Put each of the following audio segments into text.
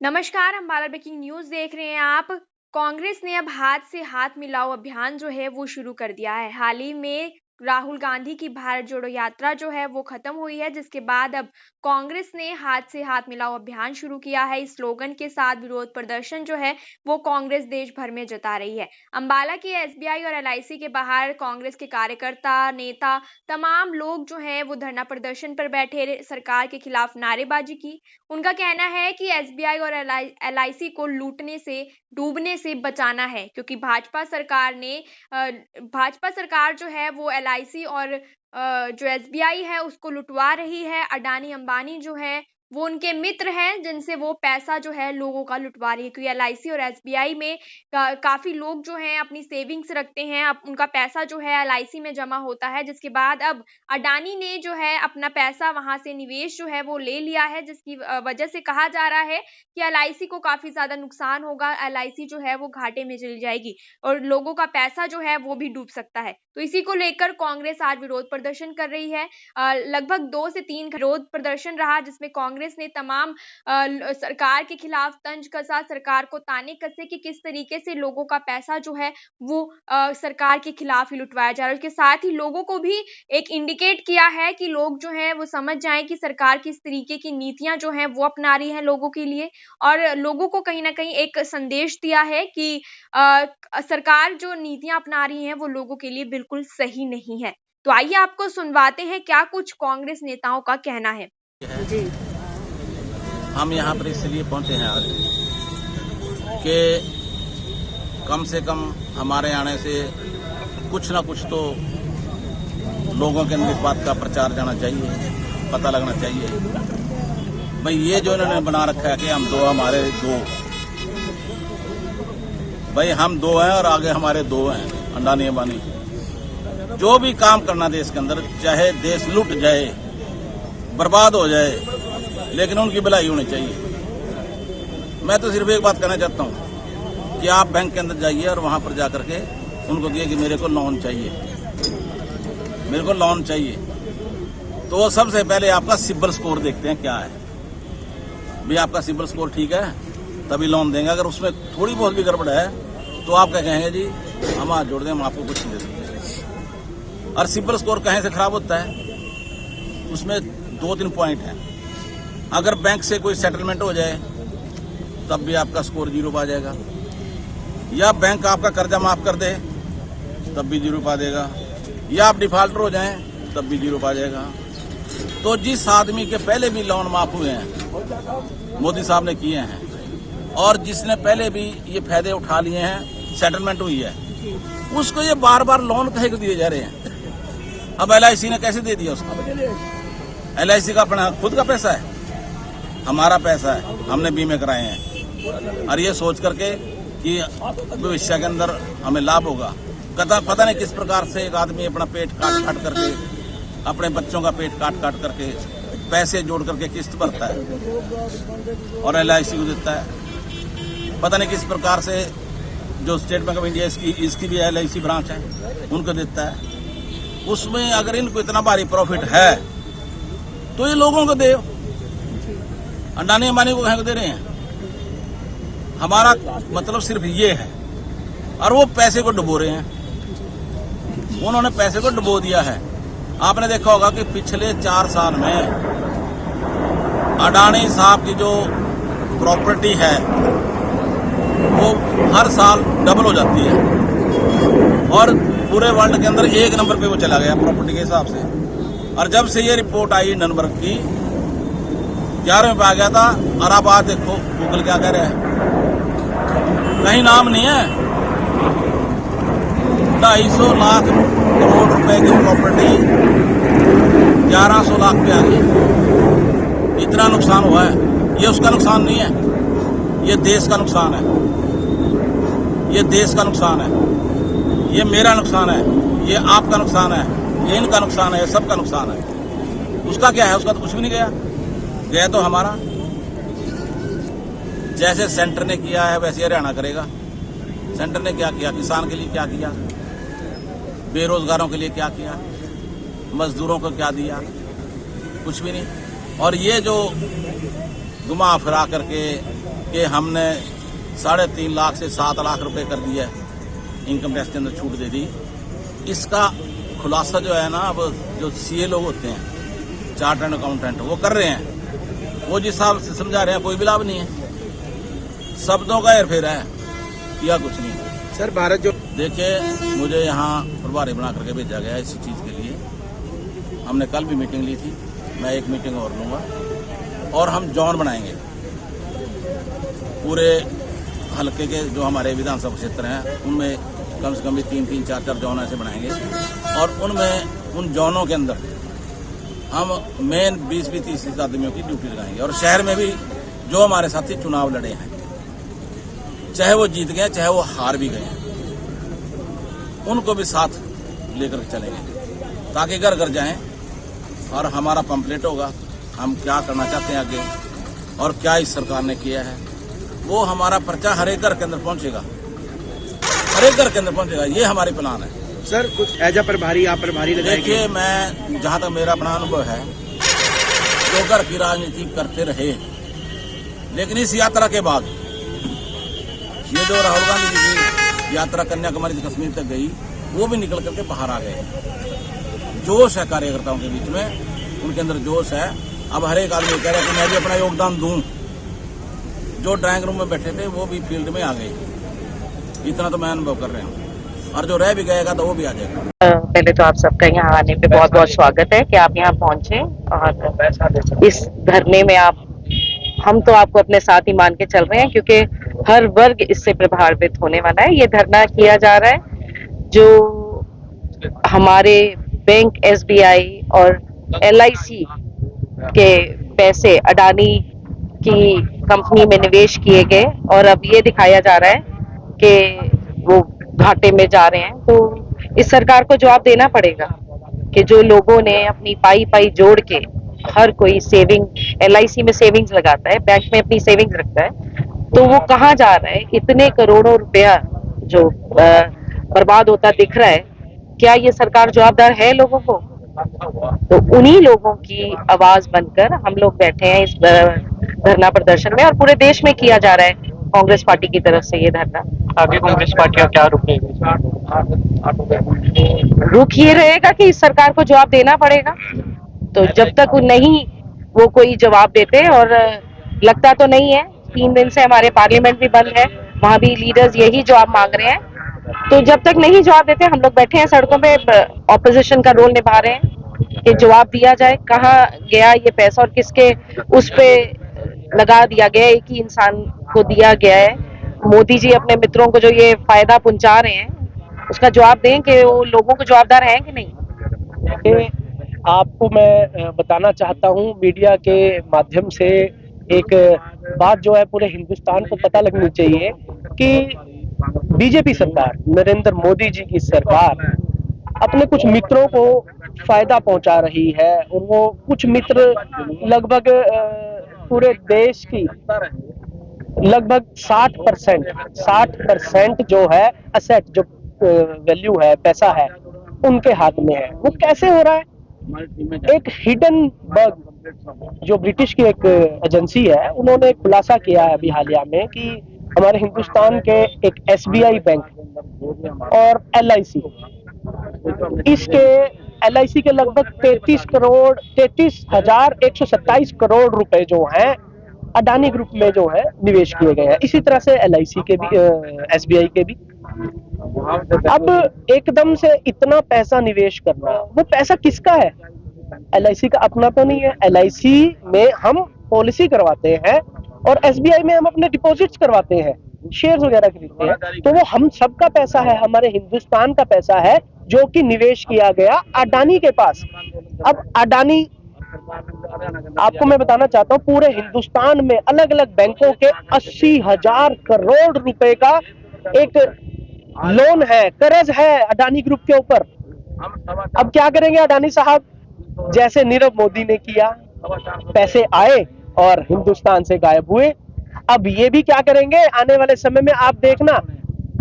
नमस्कार, Ambala breaking news देख रहे हैं आप। कांग्रेस ने अब हाथ से हाथ मिलाओ अभियान जो है वो शुरू कर दिया है। हाल ही में राहुल गांधी की भारत जोड़ो यात्रा जो है वो खत्म हुई है, जिसके बाद अब कांग्रेस ने हाथ से हाथ मिलाओ अभियान शुरू किया है। इस स्लोगन के साथ विरोध प्रदर्शन जो है वो कांग्रेस देश भर में जता रही है। अम्बाला के एसबीआई और एलआईसी के बाहर कांग्रेस के कार्यकर्ता, नेता, तमाम लोग जो है वो धरना प्रदर्शन पर बैठे सरकार के खिलाफ नारेबाजी की। उनका कहना है कि एसबीआई और एलआईसी को लूटने से, डूबने से बचाना है, क्योंकि भाजपा सरकार जो है वो एलआईसी और जो एसबीआई है उसको लुटवा रही है। अडानी अंबानी जो है वो उनके मित्र हैं, जिनसे वो पैसा जो है लोगों का लुटवा रही है, क्योंकि एलआईसी और एसबीआई में काफी लोग जो हैं अपनी सेविंग्स रखते हैं। अब उनका पैसा जो है एलआईसी में जमा होता है, जिसके बाद अब अडानी ने जो है अपना पैसा वहां से निवेश जो है वो ले लिया है, जिसकी वजह से कहा जा रहा है कि एलआईसी को काफी ज्यादा नुकसान होगा। एलआईसी जो है वो घाटे में चली जाएगी और लोगों का पैसा जो है वो भी डूब सकता है। तो इसी को लेकर कांग्रेस आज विरोध प्रदर्शन कर रही है। लगभग 2 से 3 विरोध प्रदर्शन रहा, जिसमें कांग्रेस ने तमाम सरकार के खिलाफ तंज कसा, सरकार को ताने कसे कि किस तरीके से लोगों का पैसा जो है वो सरकार के खिलाफ ही लुटवाया जा रहा है। उसके साथ ही लोगों को भी एक इंडिकेट किया है कि लोग जो हैं वो समझ जाएं कि सरकार किस तरीके की नीतियां जो हैं वो अपना रही हैं लोगों के लिए, और लोगों को कहीं ना कहीं एक संदेश दिया है कि सरकार जो नीतियां अपना रही है वो लोगों के लिए बिल्कुल सही नहीं है। तो आइए आपको सुनवाते हैं क्या कुछ कांग्रेस नेताओं का कहना है। जी, हम यहाँ पर इसलिए पहुंचे हैं आज कि कम से कम हमारे आने से कुछ ना कुछ तो लोगों के अंदर इस बात का प्रचार जाना चाहिए, पता लगना चाहिए। भाई ये जो इन्होंने बना रखा है कि हम दो, हमारे दो, भाई हम दो हैं और आगे हमारे दो हैं, अडानी अंबानी। जो भी काम करना देश के अंदर, चाहे देश लुट जाए, बर्बाद हो जाए, लेकिन उनकी भलाई होनी चाहिए। मैं तो सिर्फ एक बात कहना चाहता हूं कि आप बैंक के अंदर जाइए और वहां पर जाकर के उनको कहिए कि मेरे को लोन चाहिए, मेरे को लोन चाहिए। तो वो सबसे पहले आपका सिबिल स्कोर देखते हैं क्या है। भी आपका सिबिल स्कोर ठीक है तभी लोन देंगे। अगर उसमें थोड़ी बहुत भी गड़बड़ है तो आप क्या कहेंगे, जी हम हाथ जोड़ दें, हम आपको कुछ नहीं दे सकते। और सिबिल स्कोर कहीं से खराब होता है, उसमें 2-3 पॉइंट हैं। अगर बैंक से कोई सेटलमेंट हो जाए तब भी आपका स्कोर 0 पा जाएगा, या बैंक आपका कर्जा माफ कर दे तब भी 0 पा देगा, या आप डिफॉल्टर हो जाएं तब भी 0 पा जाएगा। तो जिस आदमी के पहले भी लोन माफ हुए हैं, मोदी साहब ने किए हैं, और जिसने पहले भी ये फायदे उठा लिए हैं, सेटलमेंट हुई है, उसको ये बार बार लोन कहे को दिए जा रहे हैं। अब एलआईसी ने कैसे दे दिया उसको? एलआईसी का अपना खुद का पैसा है, हमारा पैसा है, हमने बीमे कराए हैं, और ये सोच करके कि भविष्य के अंदर हमें लाभ होगा। पता नहीं किस प्रकार से एक आदमी अपना पेट काट काट करके, अपने बच्चों का पेट काट काट करके पैसे जोड़ करके किस्त भरता है और एलआईसी को देता है। पता नहीं किस प्रकार से जो स्टेट बैंक ऑफ इंडिया इसकी भी एलआईसी ब्रांच है, उनको देता है। उसमें अगर इनको इतना भारी प्रॉफिट है तो ये लोगों को दे, अडानी अंबानी को कहीं को दे रहे हैं। हमारा मतलब सिर्फ ये है, और वो पैसे को डुबो रहे हैं। उन्होंने पैसे को डुबो दिया है। आपने देखा होगा कि पिछले 4 साल में अडानी साहब की जो प्रॉपर्टी है वो हर साल डबल हो जाती है, और पूरे वर्ल्ड के अंदर 1 नंबर पे वो चला गया प्रॉपर्टी के हिसाब से। और जब से ये रिपोर्ट आई हिंडनबर्ग की, 11वें पे आ गया था, और अब आज देखो गूगल क्या कह रहा है, कहीं नाम नहीं है। 250 लाख करोड़ रुपए की प्रॉपर्टी 1100 लाख पे आ गई। इतना नुकसान हुआ है। ये उसका नुकसान नहीं है, ये देश का नुकसान है, ये देश का नुकसान है, ये मेरा नुकसान है, ये आपका नुकसान है, ये इनका नुकसान है, ये सबका नुकसान है। उसका क्या है? उसका तो कुछ भी नहीं गया, गया तो हमारा। जैसे सेंटर ने किया है वैसे हरियाणा करेगा। सेंटर ने क्या किया? किसान के लिए क्या किया, बेरोजगारों के लिए क्या किया, मजदूरों को क्या दिया? कुछ भी नहीं। और ये जो घुमा फिरा करके कि हमने 3.5 लाख से 7 लाख रुपए कर दिया, इनकम टैक्स के अंदर छूट दे दी। इसका खुलासा जो है ना, अब जो सीए लोग होते हैं, चार्टर्ड अकाउंटेंट, वो कर रहे हैं। वो जिस हिसाब से समझा रहे हैं कोई भी लाभ नहीं है, शब्दों का हेरफेर है, किया कुछ नहीं। सर भारत जो देखिए, मुझे यहाँ प्रभारी बना करके भेजा गया है इसी चीज़ के लिए। हमने कल भी मीटिंग ली थी, मैं एक मीटिंग और लूँगा और हम जोन बनाएंगे। पूरे हल्के के जो हमारे विधानसभा क्षेत्र हैं उनमें कम से कम भी 3-3, 4-4 जोन ऐसे बनाएंगे और उनमें उन जोनों के अंदर हम मेन 20-30 आदमियों की ड्यूटी लगाएंगे। और शहर में भी जो हमारे साथी चुनाव लड़े हैं, चाहे वो जीत गए चाहे वो हार भी गए हैं, उनको भी साथ लेकर चलेंगे ताकि घर घर जाएं और हमारा पंपलेट होगा, हम क्या करना चाहते हैं आगे और क्या इस सरकार ने किया है, वो हमारा पर्चा हर एक घर के अंदर पहुंचेगा, हर एक घर के अंदर पहुंचेगा। ये हमारी प्लान है। सर कुछ एज अ प्रभारी, आप प्रभारी लगाएंगे? देखिए, मैं जहां तक मेरा अपना अनुभव है, तो घर की राजनीति करते रहे, लेकिन इस यात्रा के बाद ये जो राहुल गांधी जी की यात्रा कन्याकुमारी से कश्मीर तक गई, वो भी निकल करके बाहर आ गए। जोश है कार्यकर्ताओं के बीच में, उनके अंदर जोश है। अब हर एक आदमी कह रहा है कि मैं भी अपना योगदान दूं। जो ड्राइंग रूम में बैठे थे वो भी फील्ड में आ गए, इतना तो मैं अनुभव कर रहा हूँ। और जो रह भी गएगा तो वो भी आ जाएगा। पहले तो आप सबका यहाँ आने पे बहुत बहुत स्वागत है कि आप यहाँ पहुंचे और इस धरने में हम तो आपको अपने साथ ही मान के चल रहे हैं, क्योंकि हर वर्ग इससे प्रभावित होने वाला है। ये धरना किया जा रहा है जो हमारे बैंक, एसबीआई और एलआईसी के पैसे अडानी की कंपनी में निवेश किए गए और अब ये दिखाया जा रहा है कि वो घाटे में जा रहे हैं। तो इस सरकार को जवाब देना पड़ेगा कि जो लोगों ने अपनी पाई जोड़ के, हर कोई सेविंग, एलआईसी में सेविंग्स लगाता है, बैंक में अपनी सेविंग्स रखता है, तो वो कहाँ जा रहा है? इतने करोड़ों रुपया जो बर्बाद होता दिख रहा है, क्या ये सरकार जवाबदार है लोगों को? तो उन्हीं लोगों की आवाज बनकर हम लोग बैठे हैं इस धरना प्रदर्शन में, और पूरे देश में किया जा रहा है कांग्रेस पार्टी की तरफ से ये धरना। आगे कांग्रेस पार्टी का क्या रुख रुख ये रहेगा कि इस सरकार को जवाब देना पड़ेगा। तो जब तक नहीं वो कोई जवाब देते, और लगता तो नहीं है, 3 दिन से हमारे पार्लियामेंट भी बंद है, वहां भी लीडर्स यही जवाब मांग रहे हैं। तो जब तक नहीं जवाब देते, हम लोग बैठे हैं सड़कों पे, ऑपोजिशन का रोल निभा रहे हैं कि जवाब दिया जाए, कहाँ गया ये पैसा और किसके उस पे लगा दिया गया, एक ही इंसान को दिया गया है। मोदी जी अपने मित्रों को जो ये फायदा पहुंचा रहे हैं, उसका जवाब दें कि वो लोगों को जवाबदार हैं कि नहीं। आपको मैं बताना चाहता हूं, मीडिया के माध्यम से एक बात जो है पूरे हिंदुस्तान को पता लगनी चाहिए कि बीजेपी सरकार, नरेंद्र मोदी जी की सरकार अपने कुछ मित्रों को फायदा पहुंचा रही है, और वो कुछ मित्र लगभग पूरे देश की लगभग 60% जो है असेट, जो वैल्यू है, पैसा है, उनके हाथ में है। वो कैसे हो रहा है? एक हिडनबर्ग जो ब्रिटिश की एक एजेंसी है, उन्होंने खुलासा किया है अभी हालिया में कि हमारे हिंदुस्तान के एक एसबीआई बैंक और एलआईसी, इसके एलआईसी के लगभग 33,127 करोड़ रुपए जो हैं अडानी ग्रुप में जो है निवेश किए गए हैं। इसी तरह से एलआईसी के भी, एसबीआई के भी। अब एकदम से इतना पैसा निवेश करना, वो पैसा किसका है? एलआईसी का अपना तो नहीं है। एलआईसी में हम पॉलिसी करवाते हैं और एसबीआई में हम अपने डिपॉजिट्स करवाते हैं, शेयर्स वगैरह खरीदते हैं। तो वो हम सबका पैसा है, हमारे हिंदुस्तान का पैसा है, जो कि निवेश किया गया अडानी के पास। अब अडानी, आपको मैं बताना चाहता हूं, पूरे हिंदुस्तान में अलग अलग बैंकों के 80,000 करोड़ रुपए का एक लोन है, कर्ज है अडानी ग्रुप के ऊपर। अब क्या करेंगे अडानी साहब? जैसे नीरव मोदी ने किया, पैसे आए और हिंदुस्तान से गायब हुए। अब ये भी क्या करेंगे आने वाले समय में, आप देखना,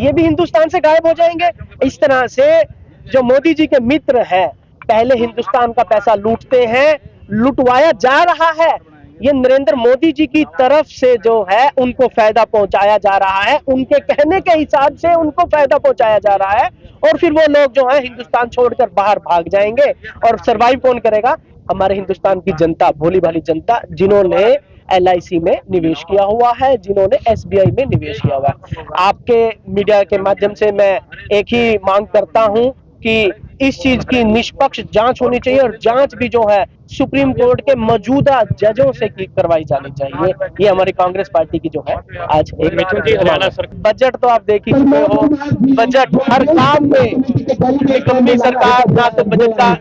ये भी हिंदुस्तान से गायब हो जाएंगे। इस तरह से जो मोदी जी के मित्र हैं, पहले हिंदुस्तान का पैसा लूटते हैं, लुटवाया जा रहा है, ये नरेंद्र मोदी जी की तरफ से जो है उनको फायदा पहुंचाया जा रहा है, उनके कहने के हिसाब से उनको फायदा पहुंचाया जा रहा है, और फिर वो लोग जो है हिंदुस्तान छोड़कर बाहर भाग जाएंगे। और सरवाइव कौन करेगा? हमारे हिंदुस्तान की जनता, भोली भाली जनता, जिन्होंने LIC में निवेश किया हुआ है, जिन्होंने SBI में निवेश किया हुआ है। आपके मीडिया के माध्यम से मैं एक ही मांग करता हूं कि इस चीज की निष्पक्ष जांच होनी चाहिए, और जांच भी जो है सुप्रीम कोर्ट के मौजूदा जजों से करवाई जानी चाहिए। ये हमारी कांग्रेस पार्टी की जो है आज एक बजट तो आप देख ही चुके हो। बजट हर काम में निकम्मी सरकार, ना तो बजट का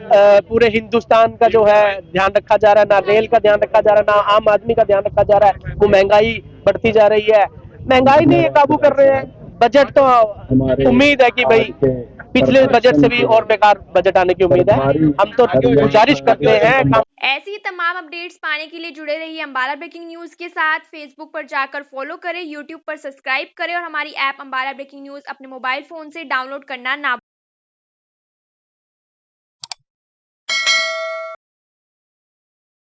पूरे हिंदुस्तान का जो है ध्यान रखा जा रहा है, ना रेल का ध्यान रखा जा रहा है, ना आम आदमी का ध्यान रखा जा रहा है। वो महंगाई बढ़ती जा रही है, महंगाई नहीं काबू कर रहे हैं। बजट तो उम्मीद है कि भाई पिछले बजट से भी और बेकार बजट आने की उम्मीद है। हम तो गुजारिश करते हैं। ऐसी ही तमाम अपडेट्स पाने के लिए जुड़े रहिए अंबाला ब्रेकिंग न्यूज के साथ। फेसबुक पर जाकर फॉलो करें, यूट्यूब पर सब्सक्राइब करें और हमारी ऐप अंबाला ब्रेकिंग न्यूज अपने मोबाइल फोन से डाउनलोड करना ना